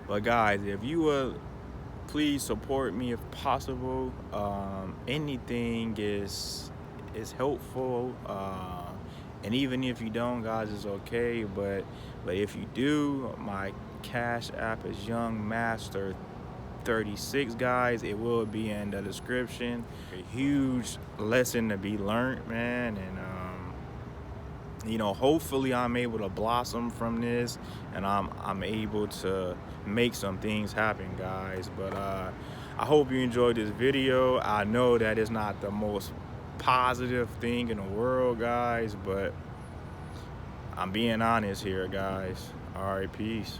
But guys, if you would please support me if possible. Anything is helpful. And even if you don't, guys, it's okay. But if you do, my Cash App is Young Master 36, guys. It will be in the description. A huge lesson to be learned, man. And hopefully I'm able to blossom from this, and I'm able to make some things happen, guys. But I hope you enjoyed this video. I know that it's not the most positive thing in the world, guys, but I'm being honest here, guys. All right, peace.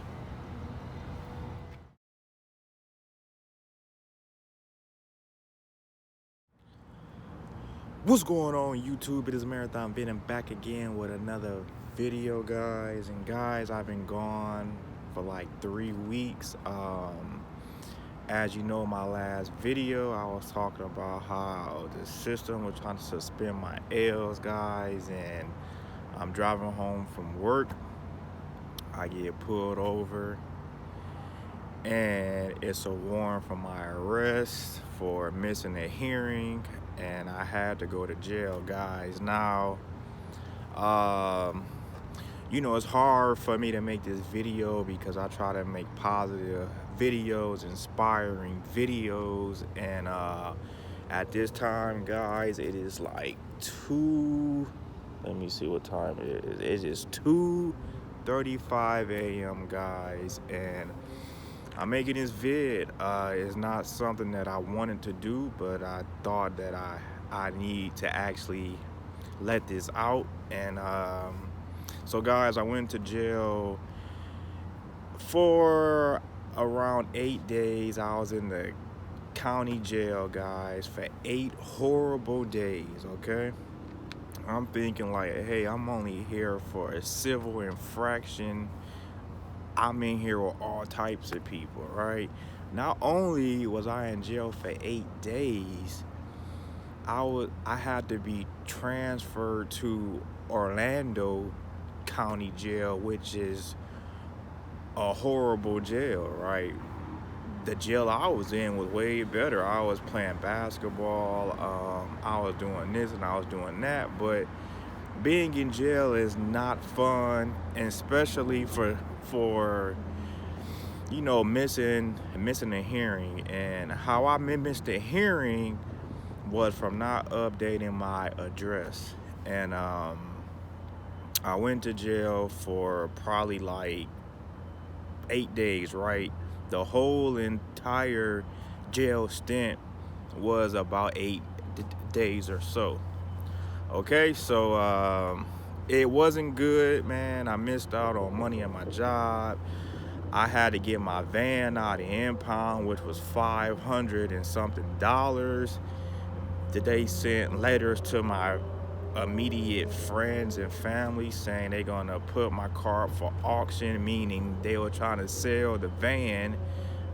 What's going on, YouTube? It is Marathon Venom back again with another video, guys. And guys, I've been gone for like 3 weeks. As you know, my last video, I was talking about how the system was trying to suspend my L's, guys. And I'm driving home from work. I get pulled over, and it's a warrant for my arrest for missing a hearing, and I had to go to jail, guys. Now, it's hard for me to make this video because I try to make positive videos, inspiring videos, and at this time, guys, it is like let me see what time it is. It is 2:35 a.m., guys, and I'm making this vid. It's not something that I wanted to do, but I thought that I need to actually let this out. And so guys, I went to jail for around 8 days. I was in the county jail, guys, for 8 horrible days, okay? I'm thinking like, hey, I'm only here for a civil infraction. I'm in here with all types of people, right? Not only was I in jail for 8 days, I had to be transferred to Orlando County Jail, which is a horrible jail, right? The jail I was in was way better. I was playing basketball, I was doing this and I was doing that, but being in jail is not fun, and especially for missing a hearing. And how I missed the hearing was from not updating my address. And I went to jail for probably like 8 days, right? The whole entire jail stint was about 8 days or so. Okay, so it wasn't good, man. I missed out on money at my job. I had to get my van out of impound, which was $500 and something. They sent letters to my immediate friends and family saying they're gonna put my car up for auction, meaning they were trying to sell the van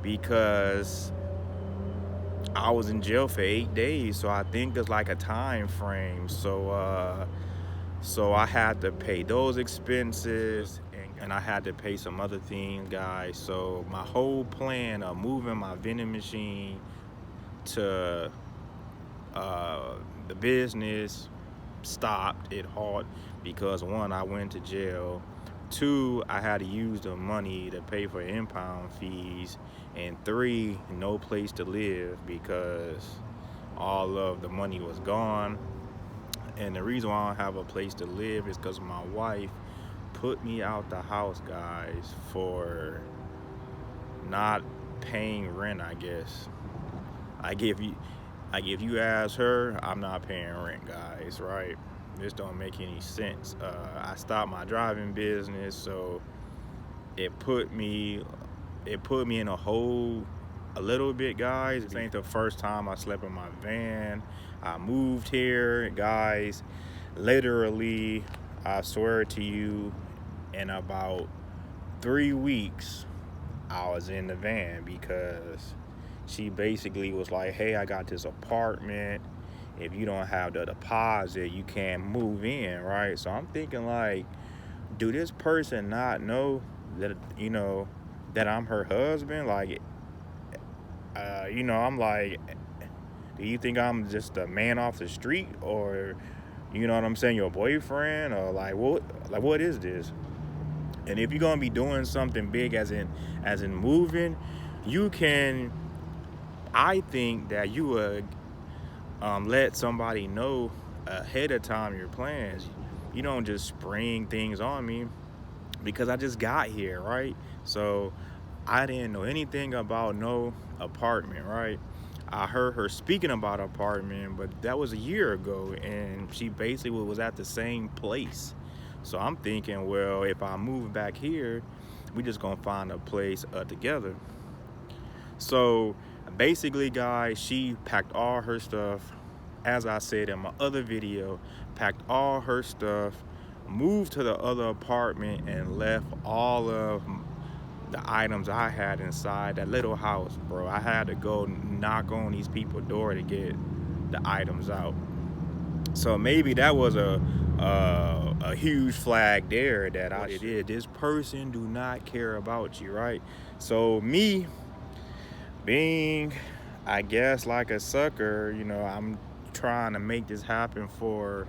because I was in jail for 8 days. So I think there's like a time frame. So I had to pay those expenses, and I had to pay some other things, guys. So my whole plan of moving my vending machine to the business stopped. It halt because, one, I went to jail. Two, I had to use the money to pay for impound fees. And three, no place to live because all of the money was gone. And the reason why I don't have a place to live is because my wife put me out the house, guys, for not paying rent, I guess. If you ask her, I'm not paying rent, guys, right? This don't make any sense. I stopped my driving business, so it put me in a hole a little bit, guys. This ain't the first time I slept in my van. I moved here, guys. Literally, I swear to you, in about 3 weeks, I was in the van because she basically was like, hey, I got this apartment. If you don't have the deposit, you can't move in, right? So I'm thinking like, do this person not know that, that I'm her husband. Like, I'm like, do you think I'm just a man off the street, or you know what I'm saying, your boyfriend, or like what is this? And if you're gonna be doing something big, as in moving, you can. I think that you would let somebody know ahead of time your plans. You don't just spring things on me because I just got here, right? So I didn't know anything about no apartment, right? I heard her speaking about apartment, but that was a year ago, and she basically was at the same place. So I'm thinking, well, if I move back here, we just gonna find a place together. So basically, guys, she packed all her stuff. As I said in my other video, packed all her stuff, moved to the other apartment, and left all of the items I had inside that little house, bro. I had to go knock on these people's door to get the items out. So maybe that was a huge flag there that I did. This person do not care about you, right? So me being, I guess, like a sucker, I'm trying to make this happen for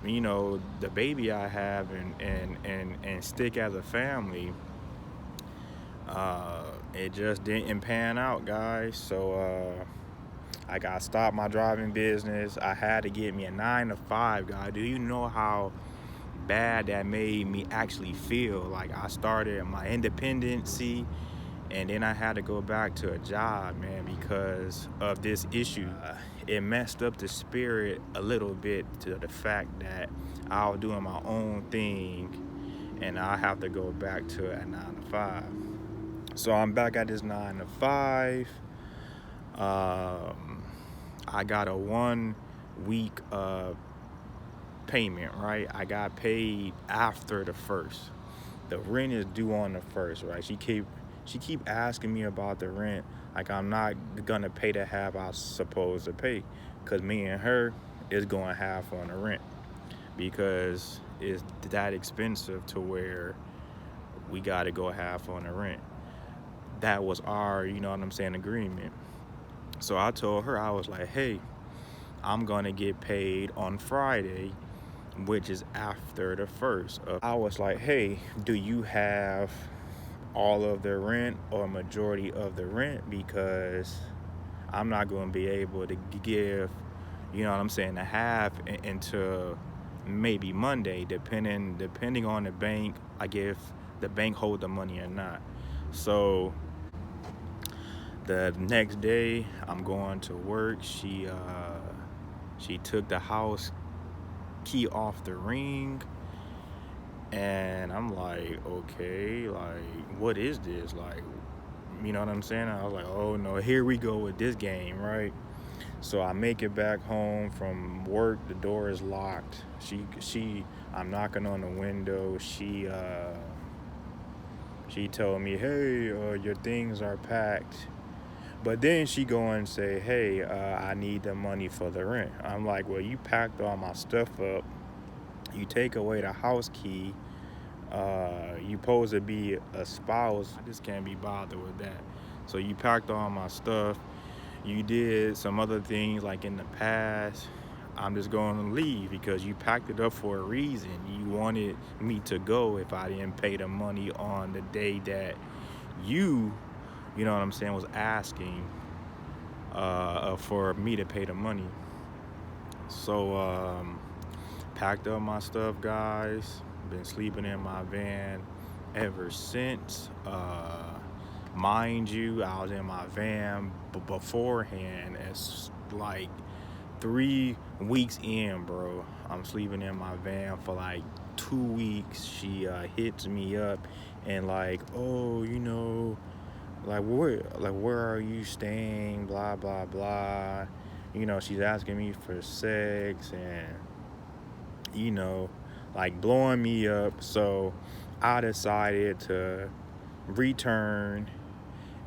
the baby I have, and stick as a family. It just didn't pan out, guys. So I got to stop my driving business. I had to get me a 9 to 5, guy. Do you know how bad that made me actually feel? Like, I started my independency, and then I had to go back to a job, man, because of this issue. It messed up the spirit a little bit, to the fact that I was doing my own thing, and I have to go back to a 9 to 5. So I'm back at this 9 to 5. I got a 1 week payment, right? I got paid after the first. The rent is due on the first, right? She keep asking me about the rent, like I'm not gonna pay the half I supposed to pay, cause me and her is going half on the rent, because it's that expensive to where we gotta go half on the rent. That was our, agreement. So I told her, I was like, hey, I'm gonna get paid on Friday, which is after the first. I was like, hey, do you have all of the rent or majority of the rent? Because I'm not gonna be able to give, the half until maybe Monday, depending on the bank, like if the bank hold the money or not. So the next day I'm going to work. She took the house key off the ring, and I'm like, okay, like, what is this? Like, you know what I'm saying? I was like, oh no, here we go with this game, right? So I make it back home from work. The door is locked. I'm knocking on the window. She told me, hey, your things are packed. But then she go and say, hey, I need the money for the rent. I'm like, well, you packed all my stuff up. You take away the house key. You supposed to be a spouse. I just can't be bothered with that. So you packed all my stuff. You did some other things like in the past. I'm just going to leave because you packed it up for a reason. You wanted me to go if I didn't pay the money on the day that you know what I'm saying, was asking for me to pay the money. So packed up my stuff, guys. Been sleeping in my van ever since. Mind you, I was in my van beforehand. It's like 3 weeks in, bro. I'm sleeping in my van for like 2 weeks. She hits me up and like, oh, where are you staying? Blah blah blah. She's asking me for sex, and like blowing me up. So I decided to return,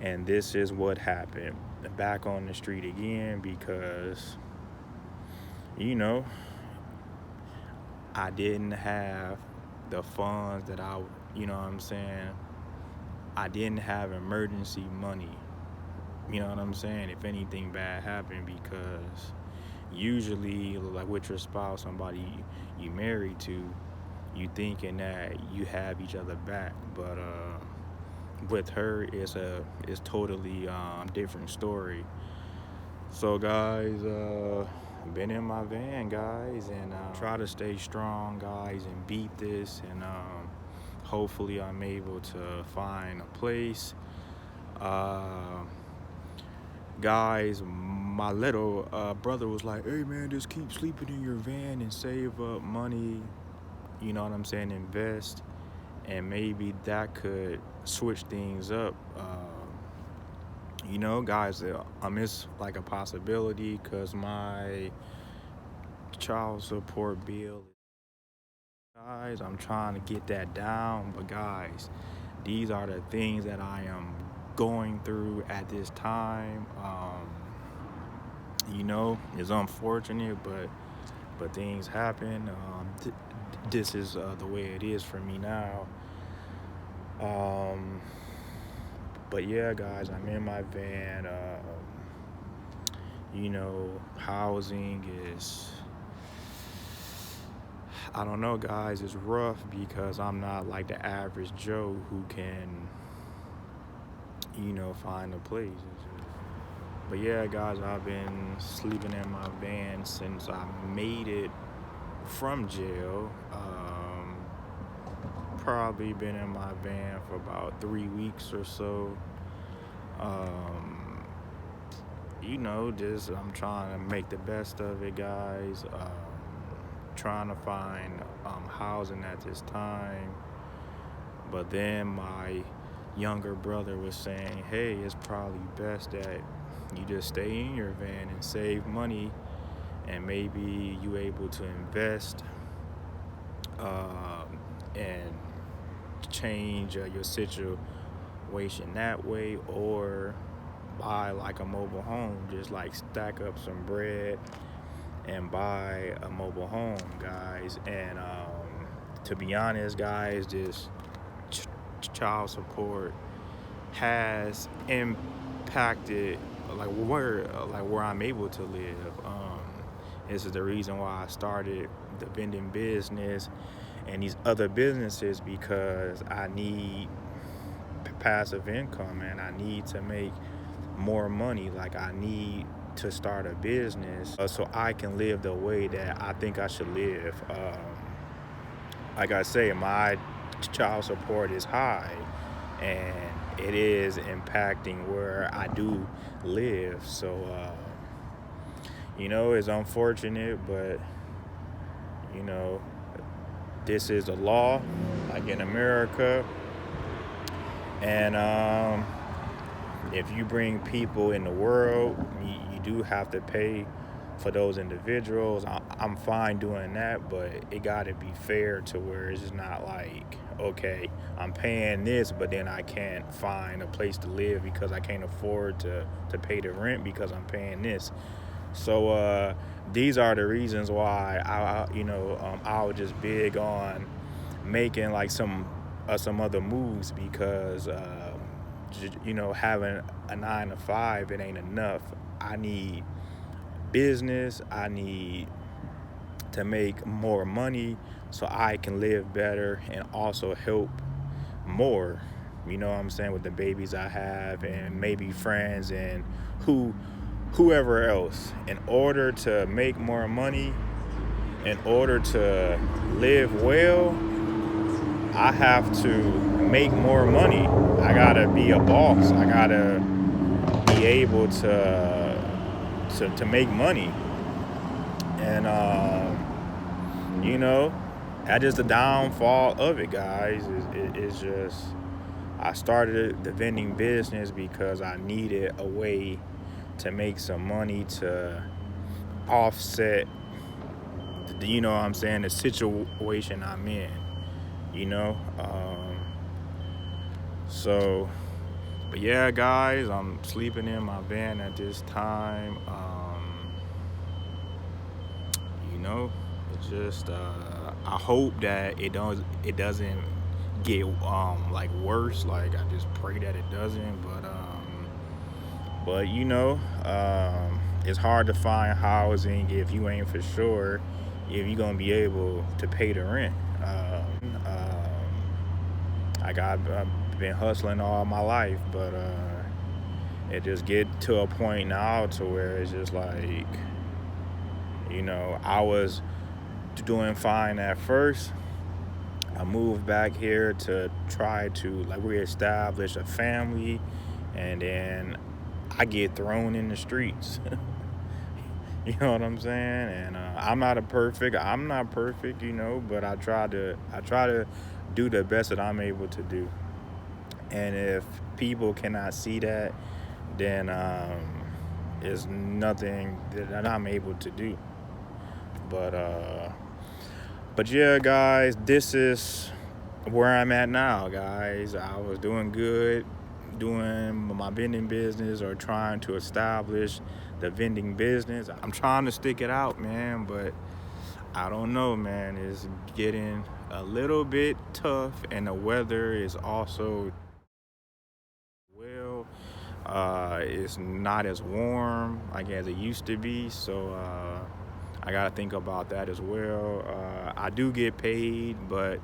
and this is what happened. Back on the street again because I didn't have the funds that I, you know what I'm saying, I didn't have emergency money. You know what I'm saying? If anything bad happened, because usually, like with your spouse, somebody you married to, you thinking that you have each other back, but with her, it's totally different story. So guys, been in my van, guys, and try to stay strong, guys, and beat this, and hopefully I'm able to find a place. Uh, Guys, my little brother was like, "Hey man, just keep sleeping in your van and save up money." You know what I'm saying? Invest, and maybe that could switch things up. Guys, it's like a possibility because my child support bill. Guys, I'm trying to get that down, but guys, these are the things that I am going through at this time. It's unfortunate, but things happen. This is the way it is for me now. Um, but yeah, guys, I'm in my van. Housing is, I don't know, guys, it's rough because I'm not like the average Joe who can, find a place. But yeah, guys, I've been sleeping in my van since I made it from jail. Probably been in my van for about 3 weeks or so. Um, just I'm trying to make the best of it, guys. Trying to find housing at this time. But then my younger brother was saying, hey, it's probably best that you just stay in your van and save money, and maybe you able to invest and change your situation that way, or buy like a mobile home, just like stack up some bread and buy a mobile home, guys. And to be honest, guys, this child support has impacted where I'm able to live. This is the reason why I started the vending business and these other businesses, because I need passive income and I need to make more money. Like, I need to start a business so I can live the way that I think I should live. Like I say, my child support is high and it is impacting where I do live. So, it's unfortunate, but, this is a law, like in America. And if you bring people in the world, you do have to pay for those individuals. I'm fine doing that, but it got to be fair to where it's just not like, okay, I'm paying this, but then I can't find a place to live because I can't afford to pay the rent because I'm paying this. So these are the reasons why I was just big on making like some other moves, because having a 9 to 5, it ain't enough. I need business. I need to make more money so I can live better and also help more. You know what I'm saying, with the babies I have and maybe friends and whoever else. In order to make more money, in order to live well, I have to make more money. I gotta be a boss. I gotta be able to make money. And that is the downfall of it, guys. It's just, I started the vending business because I needed a way to make some money to offset the situation I'm in. So, but yeah, guys, I'm sleeping in my van at this time. It's just I hope that it doesn't get like worse. Like I just pray that it doesn't. But you know, it's hard to find housing if you ain't for sure if you're gonna be able to pay the rent. I've been hustling all my life, but it just get to a point now to where it's just like, you know, I was doing fine at first. I moved back here to try to like reestablish a family, and then I get thrown in the streets. You know what I'm saying? And I'm not perfect, you know, but I try to do the best that I'm able to do. And if people cannot see that, then it's nothing that I'm able to do. But but yeah, guys, this is where I'm at now, guys. I was doing good, doing my vending business or trying to establish the vending business. I'm trying to stick it out, man, but I don't know, man. It's getting a little bit tough, and the weather is also well. It's not as warm like as it used to be, so I gotta think about that as well. I do get paid, but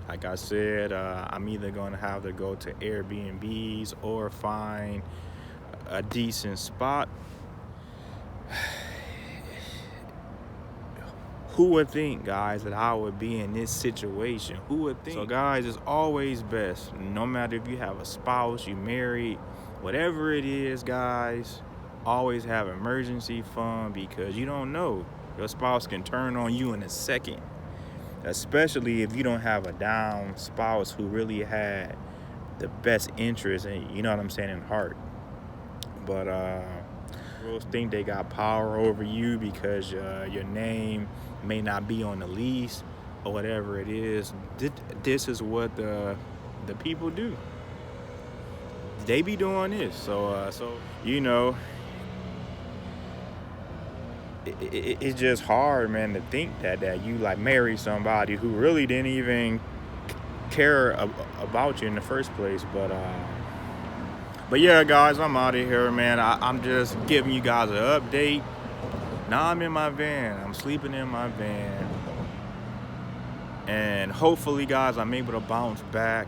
like I said, I'm either gonna have to go to Airbnbs or find a decent spot. Who would think, guys, that I would be in this situation? Who would think? So, guys, it's always best, no matter if you have a spouse, you married, whatever it is, guys, always have emergency fund, because you don't know. Your spouse can turn on you in a second, especially if you don't have a down spouse who really had the best interest in, you know what I'm saying, in heart. But girls think they got power over you because your name may not be on the lease or whatever it is. This is what the people do. They be doing this. So you know, it's just hard, man, to think that you like marry somebody who really didn't even care about you in the first place. But yeah, guys, I'm out of here, man. I'm just giving you guys an update. Now I'm in my van. I'm sleeping in my van. And hopefully, guys, I'm able to bounce back.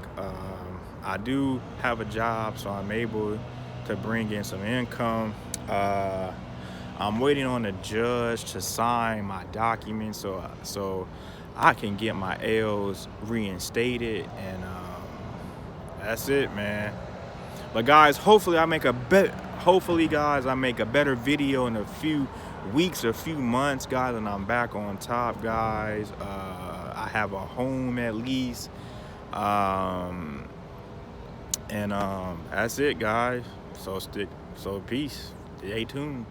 I do have a job, so I'm able to bring in some income. I'm waiting on the judge to sign my documents so I can get my L's reinstated. And that's it, man. But guys, hopefully I make a better video in a few weeks or few months, guys, and I'm back on top, guys. I have a home at least. And that's it, guys. So peace. Stay tuned.